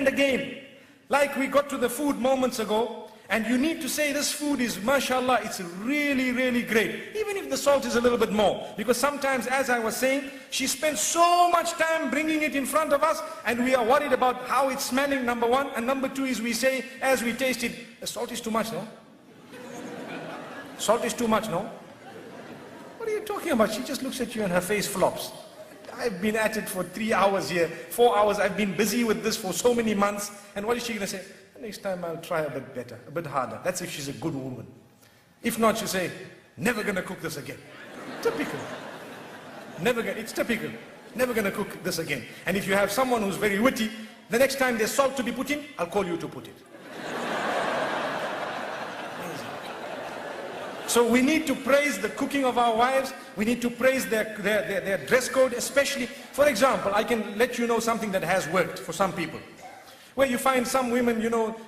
and again. Like we got to the food moments ago, and you need to say this food is, mashallah, it's really, really great. Even if the salt is a little bit more. Because sometimes, as I was saying, she spends so much time bringing it in front of us, and we are worried about how it's smelling, number one. And number two is we say, as we taste it, the salt is too much, no? Salt is too much, no? What are you talking about? She just looks at you and her face flops. I've been at it for 3 hours here, 4 hours. I've been busy with this for so many months. And what is she going to say? Next time I'll try a bit better, a bit harder. That's if she's a good woman. If not, she'll say, never going to cook this again. Typical. It's typical. Never going to cook this again. And if you have someone who's very witty, the next time there's salt to be put in, I'll call you to put it. So we need to praise the cooking of our wives. We need to praise their dress code, especially. For example, I can let you know something that has worked for some people. Where you find some women,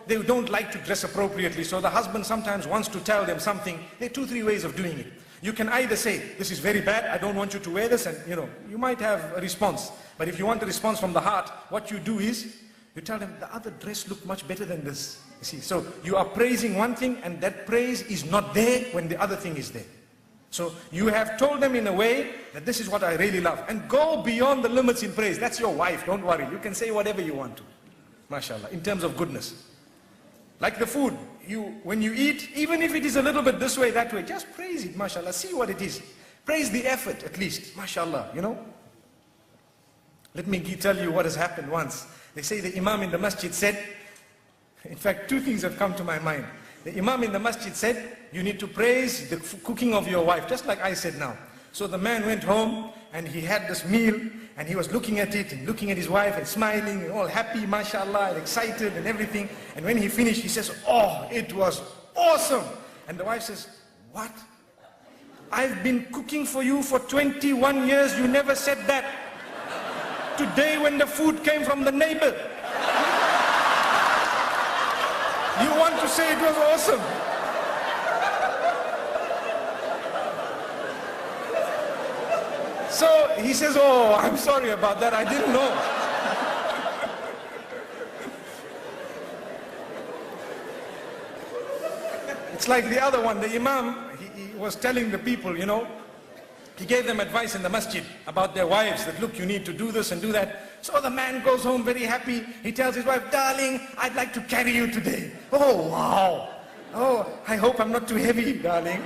they don't like to dress appropriately, so the husband sometimes wants to tell them something. There are 2-3 ways of doing it. You can either say, this is very bad, I don't want you to wear this, and you might have a response. But if you want a response from the heart, what you do is, you tell them, the other dress looked much better than this. You see, so you are praising one thing, and that praise is not there when the other thing is there. So you have told them in a way that this is what I really love. And go beyond the limits in praise. That's your wife, don't worry. You can say whatever you want to. MashaAllah, in terms of goodness. Like the food, when you eat, even if it is a little bit this way, that way, just praise it, MashaAllah, see what it is. Praise the effort at least, MashaAllah, Let me tell you what has happened once. They say the Imam in the masjid said, in fact, 2 things have come to my mind. The Imam in the masjid said, you need to praise the cooking of your wife, just like I said now. So the man went home and he had this meal and he was looking at it and looking at his wife and smiling and all happy, mashallah, and excited and everything. And when he finished, he says, oh, it was awesome. And the wife says, what? I've been cooking for you for 21 years, you never said that. Today when the food came from the neighbor, you want to say it was awesome. So he says, oh, I'm sorry about that, I didn't know. It's like the other one, the Imam, he was telling the people, he gave them advice in the masjid about their wives, that look, you need to do this and do that. So the man goes home very happy. He tells his wife, darling, I'd like to carry you today. Oh, wow. Oh, I hope I'm not too heavy, darling.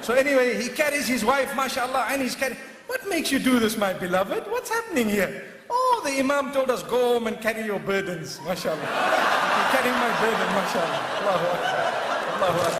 So anyway, he carries his wife, mashallah, and he's carrying. What makes you do this, my beloved? What's happening here? Oh, the Imam told us, go home and carry your burdens, mashallah. I'm carrying my burden, mashallah. Allahu Akbar. Allahu Akbar.